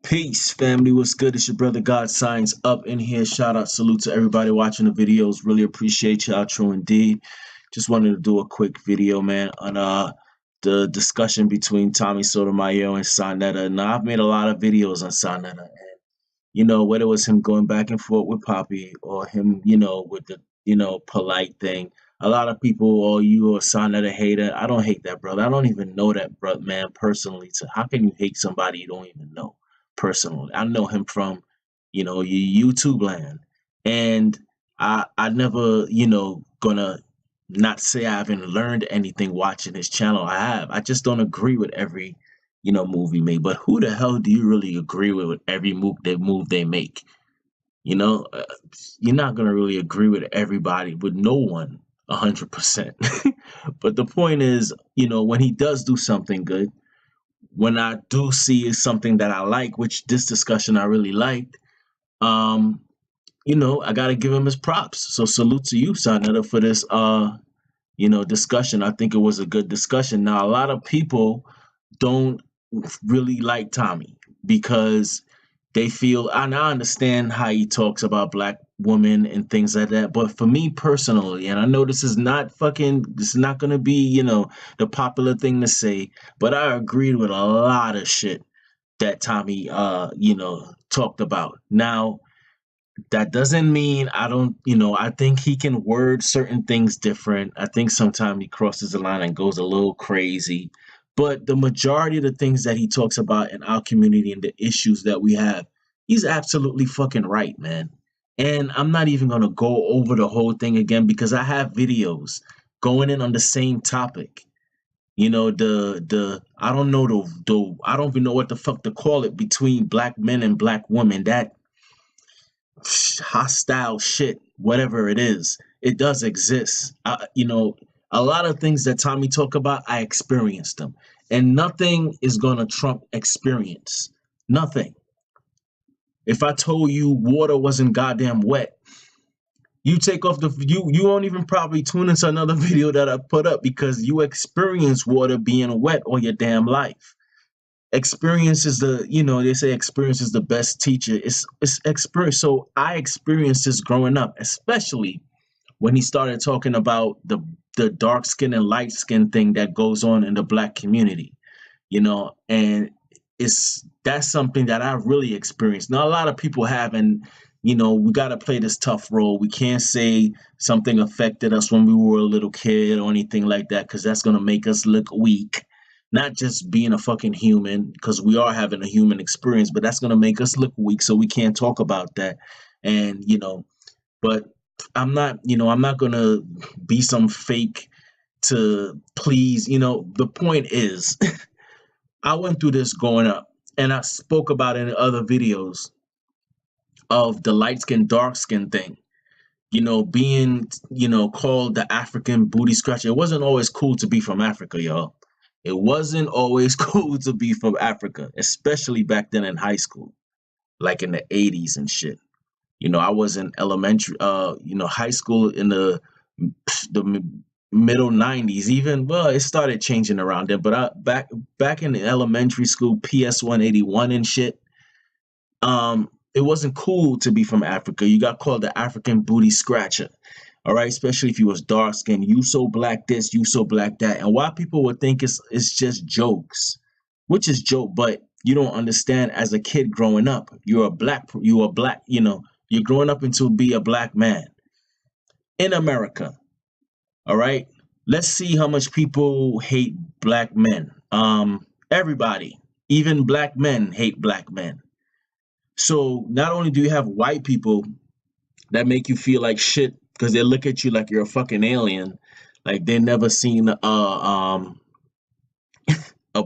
Peace, family. What's good? It's your brother God Signs up in here. Shout out, salute to everybody watching the videos. Really appreciate y'all, true indeed. Just wanted to do a quick video, man, on the discussion between Tommy Sotomayor and Sonetta. Now, I've made a lot of videos on Sonetta, and whether it was him going back and forth with Poppy or him, with the polite thing. A lot of people, oh, you a Sonetta hater. I don't hate that, brother. I don't even know that man personally. So how can you hate somebody you don't even know personally? I know him from, your YouTube land. And I never, gonna not say I haven't learned anything watching his channel. I have. I just don't agree with every, movie made. But who the hell do you really agree with every move they make? You know, uh, you're not gonna really agree with everybody, with no one, 100%. But the point is, when he does do something good, when I do see something that I like, which this discussion I really liked, um, I gotta give him his props. So salute to you, Sanetta, for this discussion. I think it was a good discussion. Now a lot of people don't really like Tommy because they feel, and I understand how he talks about black women and things like that. But for me personally, and I know this is not gonna be, the popular thing to say, but I agreed with a lot of shit that Tommy talked about. Now, that doesn't mean I don't, I think he can word certain things different. I think sometimes he crosses the line and goes a little crazy. But the majority of the things that he talks about in our community and the issues that we have, he's absolutely fucking right, man. And I'm not even going to go over the whole thing again because I have videos going in on the same topic. The I don't know the I don't even know what the fuck to call it between black men and black women. That hostile shit, whatever it is, it does exist. A lot of things that Tommy talk about, I experienced them, and nothing is gonna trump experience. Nothing. If I told you water wasn't goddamn wet, you take off you won't even probably tune into another video that I put up because you experience water being wet all your damn life. Experience is they say experience is the best teacher. It's experience. So I experienced this growing up, especially when he started talking about the dark skin and light skin thing that goes on in the black community, and that's something that I really experienced. Now a lot of people have, and we got to play this tough role. We can't say something affected us when we were a little kid or anything like that because that's going to make us look weak. Not just being a fucking human, because we are having a human experience, but that's going to make us look weak, so we can't talk about that. And but I'm not going to be some fake to please. The point is I went through this growing up, and I spoke about it in other videos of the light skin dark skin thing, being called the African booty scratcher. It wasn't always cool to be from Africa, y'all. It wasn't always cool to be from Africa, especially back then in high school, like in the 80s and shit. I was in elementary, high school in the middle 90s. Even, well, it started changing around then, but back in the elementary school, PS 181 and shit. It wasn't cool to be from Africa. You got called the African booty scratcher. All right, especially if you was dark skinned, you so black this, you so black that. And why people would think it's just jokes, which is joke, but you don't understand as a kid growing up, you're black, you're growing up into be a black man in America. All right. Let's see how much people hate black men. Everybody, even black men hate black men. So not only do you have white people that make you feel like shit because they look at you like you're a fucking alien, like they never seen a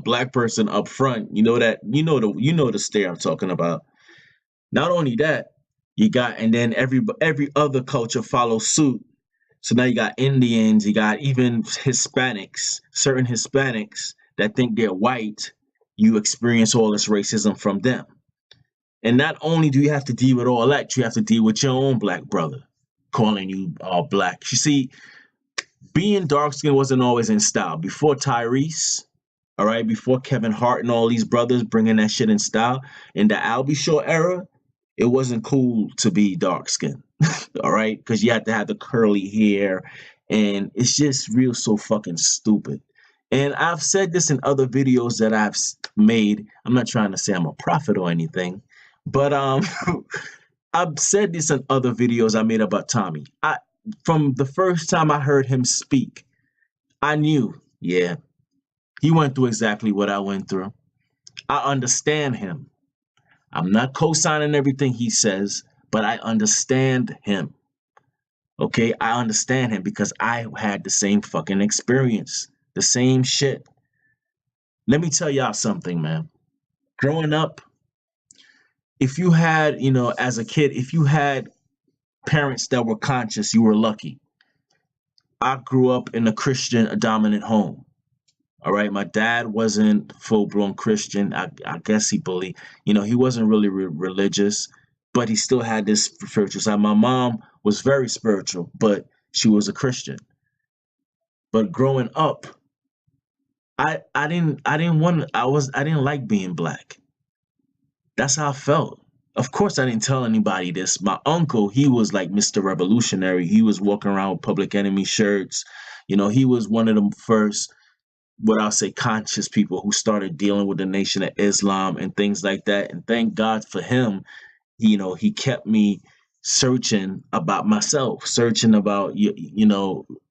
black person up front. The stare I'm talking about. Not only that, you got, and then every other culture follows suit. So now you got Indians, you got even Hispanics, certain Hispanics that think they're white. You experience all this racism from them. And not only do you have to deal with all that, you have to deal with your own black brother calling you all black. You see, being dark skinned wasn't always in style. Before Tyrese, All right, before Kevin Hart and all these brothers bringing that shit in style in the Albie Shore era, it wasn't cool to be dark skinned. All right, because you had to have the curly hair, and it's just real so fucking stupid. And I've said this in other videos that I've made. I'm not trying to say I'm a prophet or anything, but I've said this in other videos I made about Tommy. From the first time I heard him speak, I knew, yeah, he went through exactly what I went through. I understand him. I'm not co-signing everything he says, but I understand him. Okay, I understand him because I had the same fucking experience, the same shit. Let me tell y'all something, man. Growing up, if you had, as a kid, if you had parents that were conscious, you were lucky. I grew up in a Christian dominant home. All right, my dad wasn't full blown Christian. I guess he believed, he wasn't really religious, but he still had this spiritual side. My mom was very spiritual, but she was a Christian. But growing up, I didn't like being black. That's how I felt. Of course, I didn't tell anybody this. My uncle, he was like Mr. Revolutionary. He was walking around with Public Enemy shirts. He was one of the first, what I'll say, conscious people who started dealing with the Nation of Islam and things like that. And thank God for him. He kept me searching about myself, searching about,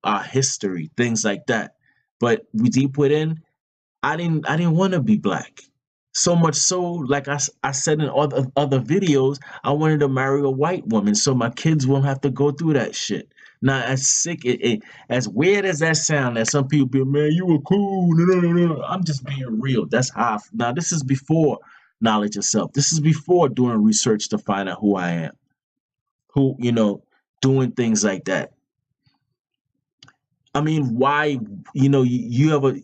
our history, things like that. But deep within, I didn't want to be black. So much so, like I said in other videos, I wanted to marry a white woman so my kids won't have to go through that shit. Now, as sick, as weird as that sound, that some people be, man, you were cool. No. I'm just being real. That's how. Now, this is before knowledge of self. This is before doing research to find out who I am. Who, doing things like that. I mean, why, you have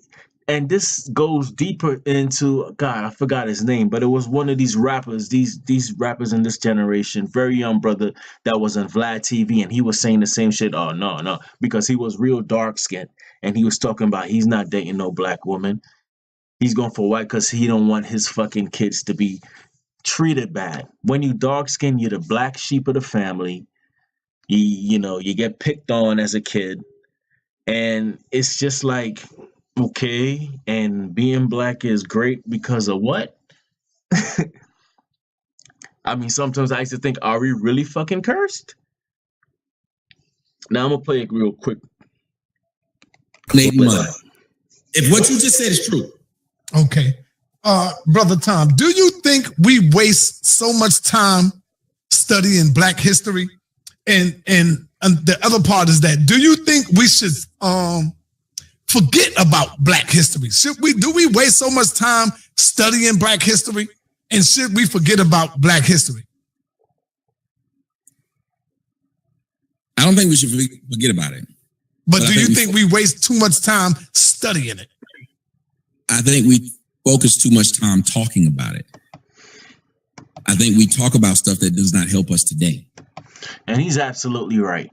and this goes deeper into, God, I forgot his name, but it was one of these rappers, these rappers in this generation, very young brother that was on Vlad TV, and he was saying the same shit. Oh, no, because he was real dark skinned, and he was talking about he's not dating no black woman. He's going for white because he don't want his fucking kids to be treated bad. When you dark skinned, you're the black sheep of the family. You get picked on as a kid. And it's just like, okay, and being black is great because of what? I mean, sometimes I used to think, are we really fucking cursed? Now I'm gonna play it real quick. If what you just said is true. Okay. Brother Tom, do you think we waste so much time studying black history? And the other part is that, do you think we should forget about black history? Do we waste so much time studying black history, and should we forget about black history? I don't think we should forget about it. But do you think we waste too much time studying it? I think we focus too much time talking about it. I think we talk about stuff that does not help us today. And he's absolutely right.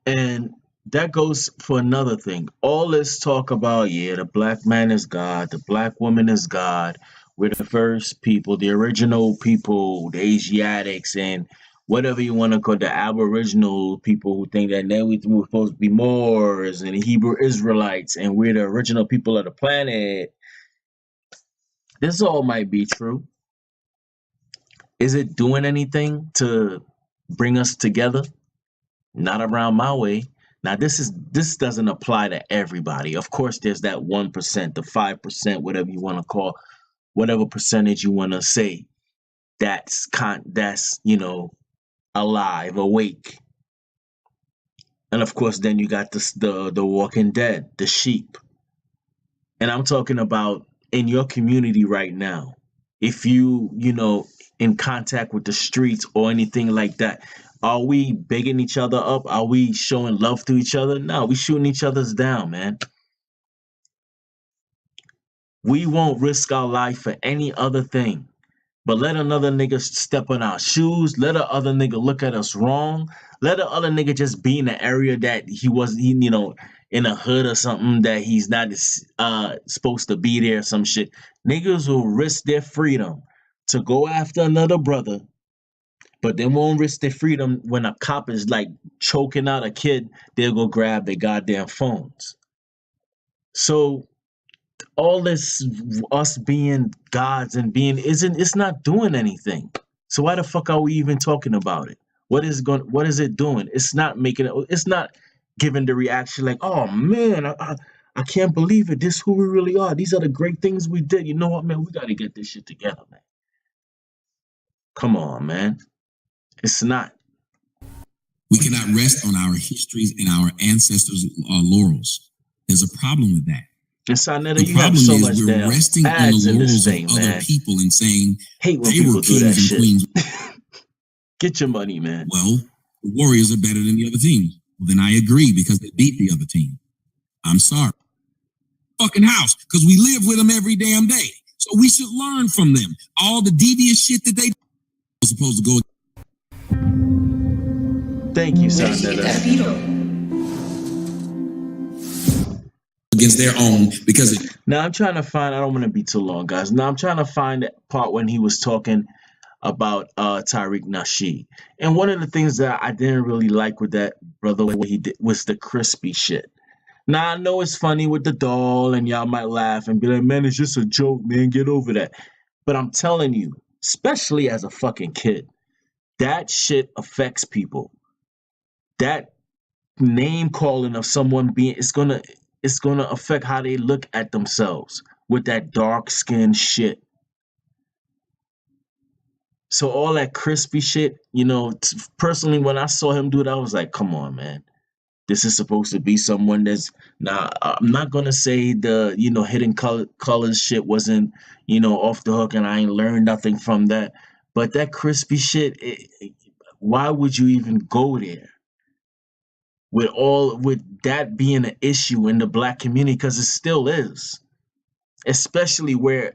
And that goes for another thing. All this talk about, the black man is God, the black woman is God. We're the first people, the original people, the Asiatics, and whatever you want to call the Aboriginal people who think that now we're supposed to be Moors and Hebrew Israelites, and we're the original people of the planet. This all might be true. Is it doing anything to bring us together? Not around my way. Now, this doesn't apply to everybody. Of course, there's that 1%, the 5%, whatever you want to call, whatever percentage you want to say, that's alive, awake. And of course, then you got the Walking Dead, the sheep. And I'm talking about in your community right now. If you in contact with the streets or anything like that, are we bigging each other up? Are we showing love to each other? No, we shooting each other's down, man. We won't risk our life for any other thing. But let another nigga step on our shoes. Let a other nigga look at us wrong. Let a other nigga just be in the area that he in a hood or something that he's not supposed to be there or some shit. Niggas will risk their freedom to go after another brother, but they won't risk their freedom when a cop is like choking out a kid. They'll go grab their goddamn phones. So all this us being gods and being it's not doing anything. So why the fuck are we even talking about it? What is it doing? It's not making it, it's not giving the reaction like, oh man, I can't believe it. This is who we really are. These are the great things we did. You know what, man? We gotta get this shit together, man. Come on, man. It's not. We cannot rest on our histories and our ancestors' laurels. There's a problem with that. Netta, the you problem have so is much we're resting on the laurels of other people and saying hate when they people were do that kings and shit. queens. Get your money, man. Well, the Warriors are better than the other team. Well, then I agree because they beat the other team. I'm sorry. Fucking house, because we live with them every damn day. So we should learn from them. All the devious shit that they were supposed to go. Thank you, Netta. Against their own, because now I'm trying to find, I don't want to be too long, guys. Now I'm trying to find that part when he was talking about Tariq Nasheed. And one of the things that I didn't really like with that brother, what he did was the crispy shit. Now I know it's funny with the doll, and y'all might laugh and be like, man, it's just a joke, man, get over that. But I'm telling you, especially as a fucking kid, that shit affects people. That name calling of someone being, it's gonna affect how they look at themselves with that dark skin shit. So all that crispy shit, you know, personally, when I saw him do it, I was like, come on, man. This is supposed to be someone that's now. I'm not gonna say the hidden colors shit wasn't off the hook, and I ain't learned nothing from that. But that crispy shit, why would you even go there? With that being an issue in the black community, because it still is, especially where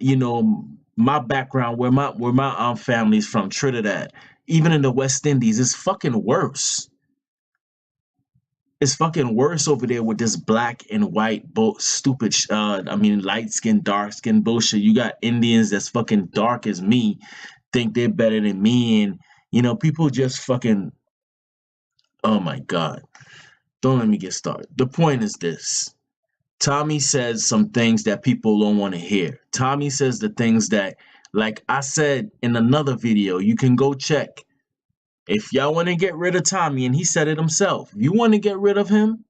my background, where my family's from, Trinidad, even in the West Indies, it's fucking worse. It's fucking worse over there with this black and white stupid light skin, dark skin bullshit. You got Indians that's fucking dark as me, think they're better than me, and people just fucking, oh my god. Don't let me get started. The point is this. Tommy says some things that people don't want to hear. Tommy says the things that, like I said in another video, you can go check. If y'all want to get rid of Tommy, and he said it himself, if you want to get rid of him,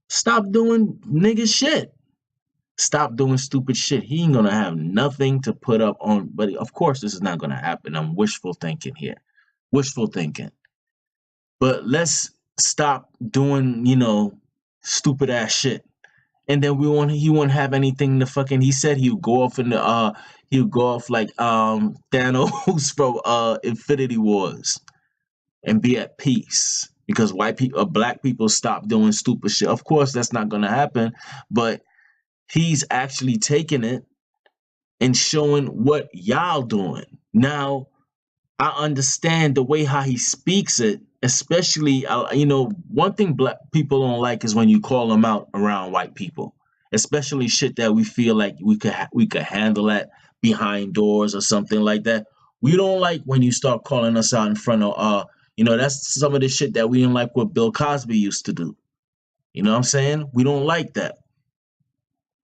stop doing nigga shit. Stop doing stupid shit. He ain't gonna have nothing to put up on. But of course, this is not gonna happen. I'm wishful thinking here. Wishful thinking. But let's stop doing, stupid ass shit. And then he won't have anything to fucking. He said he would go off like Thanos from Infinity Wars and be at peace because black people stop doing stupid shit. Of course, that's not gonna happen, but he's actually taking it and showing what y'all doing. Now, I understand the way how he speaks it, especially, one thing black people don't like is when you call them out around white people, especially shit that we feel like we could handle that behind doors or something like that. We don't like when you start calling us out in front of, that's some of the shit that we didn't like what Bill Cosby used to do. You know what I'm saying? We don't like that.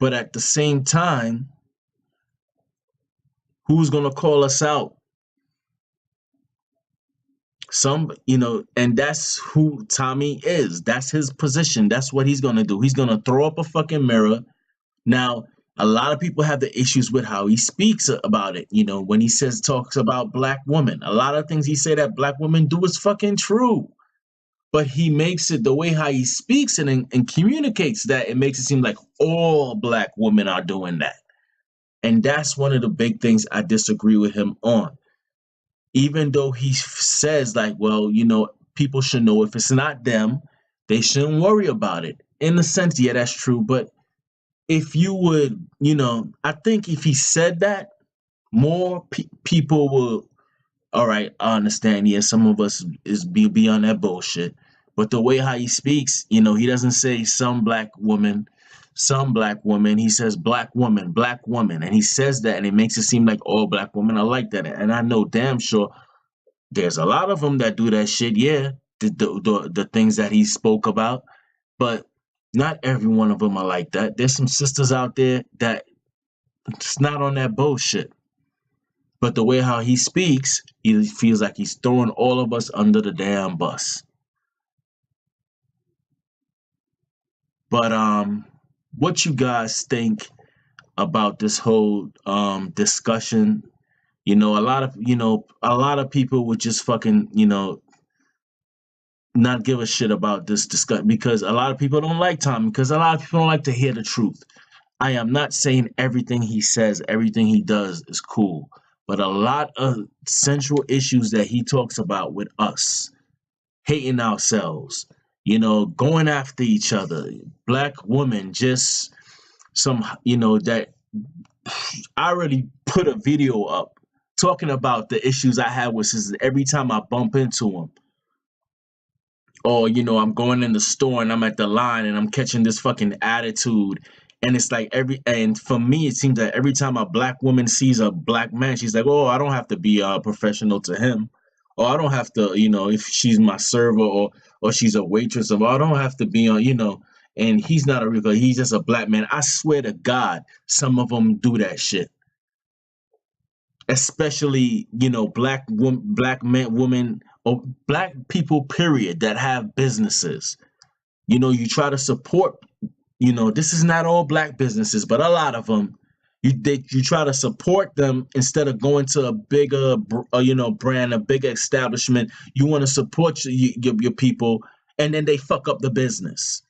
But at the same time, who's going to call us out? And that's who Tommy is. That's his position. That's what he's going to do. He's going to throw up a fucking mirror. Now, a lot of people have the issues with how he speaks about it. When he talks about black women, a lot of things he say that black women do is fucking true. But he makes it the way how he speaks and communicates that, it makes it seem like all black women are doing that. And that's one of the big things I disagree with him on. Even though he says like, well, people should know if it's not them, they shouldn't worry about it. In a sense, yeah, that's true. But if you would, I think if he said that, more people will, all right, I understand. Yeah, some of us is be on that bullshit. But the way how he speaks, he doesn't say some black woman, he says black woman, and he says that, and it makes it seem like all black women are like that. And I know damn sure there's a lot of them that do that shit. Yeah, the things that he spoke about, but not every one of them are like that. There's some sisters out there that it's not on that bullshit. But the way how he speaks, he feels like he's throwing all of us under the damn bus. But what you guys think about this whole discussion? A lot of people would just fucking, not give a shit about this discussion, because a lot of people don't like Tommy, because a lot of people don't like to hear the truth. I am not saying everything he says, everything he does is cool, but a lot of central issues that he talks about with us, hating ourselves, going after each other, black women, just some, that I already put a video up talking about the issues I have with sisters every time I bump into them. Or, I'm going in the store and I'm at the line and I'm catching this fucking attitude. And it's like and for me, it seems that every time a black woman sees a black man, she's like, oh, I don't have to be professional to him. Or I don't have to, if she's my server or she's a waitress, or I don't have to be on, and he's not a real, he's just a black man. I swear to God, some of them do that shit. Especially, black men, women, or black people, period, that have businesses. You try to support, this is not all black businesses, but a lot of them, you try to support them instead of going to a bigger, brand, a bigger establishment. You want to support your people, and then they fuck up the business.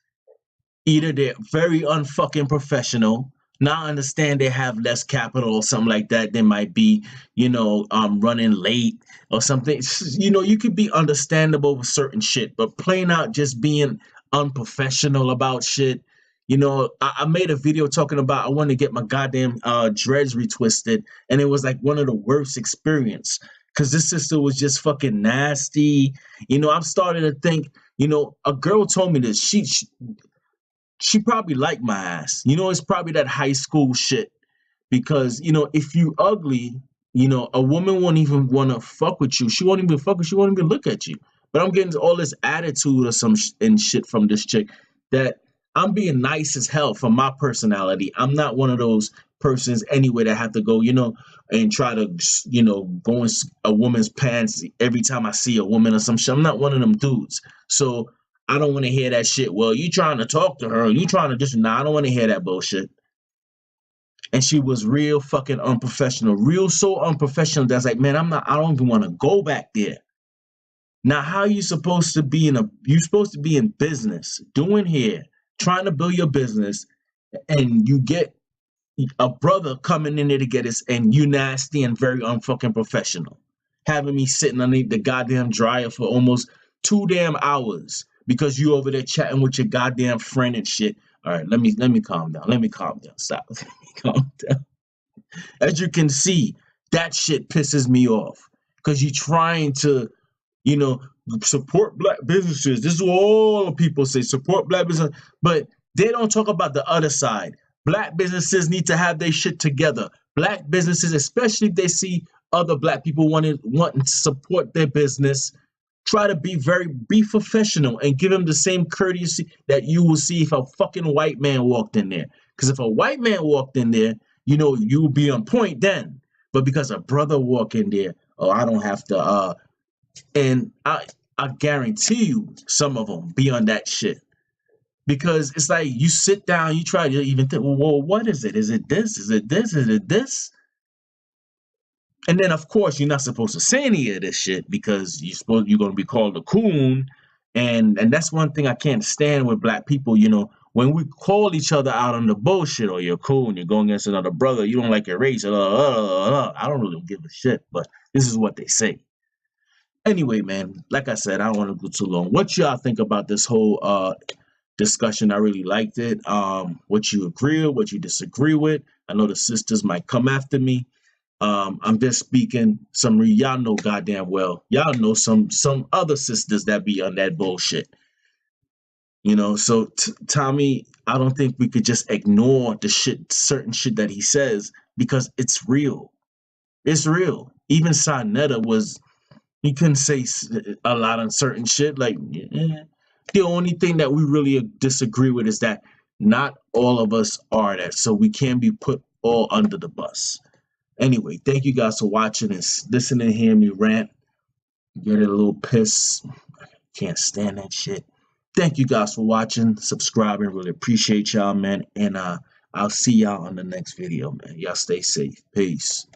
Either they're very unfucking professional. Now I understand they have less capital or something like that. They might be, running late or something. You could be understandable with certain shit, but plain out just being unprofessional about shit. I made a video talking about I wanted to get my goddamn dreads retwisted, and it was like one of the worst experience because this sister was just fucking nasty. I'm starting to think, a girl told me this. She probably liked my ass. It's probably that high school shit. Because, if you ugly, a woman won't even want to fuck with you. She won't even fuck with you. She won't even look at you. But I'm getting all this attitude or some and shit from this chick that I'm being nice as hell for my personality. I'm not one of those persons anyway that have to go, and try to, go in a woman's pants every time I see a woman or some shit. I'm not one of them dudes. So I don't want to hear that shit. Well, you trying to talk to her. You trying to just, I don't want to hear that bullshit. And she was real fucking unprofessional. So unprofessional that's like, man, I don't even want to go back there. Now, how you supposed to be you're supposed to be in business, doing here, trying to build your business, and you get a brother coming in there to get us, and you nasty and very unfucking professional. Having me sitting underneath the goddamn dryer for almost 2 damn hours. Because you over there chatting with your goddamn friend and shit. All right, let me calm down. Let me calm down. Stop. Let me calm down. As you can see, that shit pisses me off. Because you're trying to, support black businesses. This is what all the people say. Support black business. But they don't talk about the other side. Black businesses need to have their shit together. Black businesses, especially if they see other black people wanting to support their business, try to be professional and give them the same courtesy that you will see if a fucking white man walked in there. Because if a white man walked in there, you would be on point then. But because a brother walk in there, I don't have to. And I guarantee you, some of them be on that shit. Because it's like you sit down, you try to even think, well, what is it? Is it this? Is it this? Is it this? And then, of course, you're not supposed to say any of this shit because you're going to be called a coon. And that's one thing I can't stand with black people. When we call each other out on the bullshit, or you're a coon, you're going against another brother, you don't like your race, I don't really give a shit, but this is what they say. Anyway, man, like I said, I don't want to go too long. What y'all think about this whole discussion? I really liked it. What you agree with, what you disagree with. I know the sisters might come after me. I'm just speaking y'all know goddamn well. Y'all know some other sisters that be on that bullshit. You know, so Tommy, I don't think we could just ignore the certain shit that he says, because it's real. It's real. Even Sonetta was, he couldn't say a lot on certain shit. Like, the only thing that we really disagree with is that not all of us are that, so we can't be put all under the bus. Anyway, thank you guys for watching and listening to hear me rant. Get a little pissed. Can't stand that shit. Thank you guys for watching, subscribing. Really appreciate y'all, man. And I'll see y'all on the next video, man. Y'all stay safe. Peace.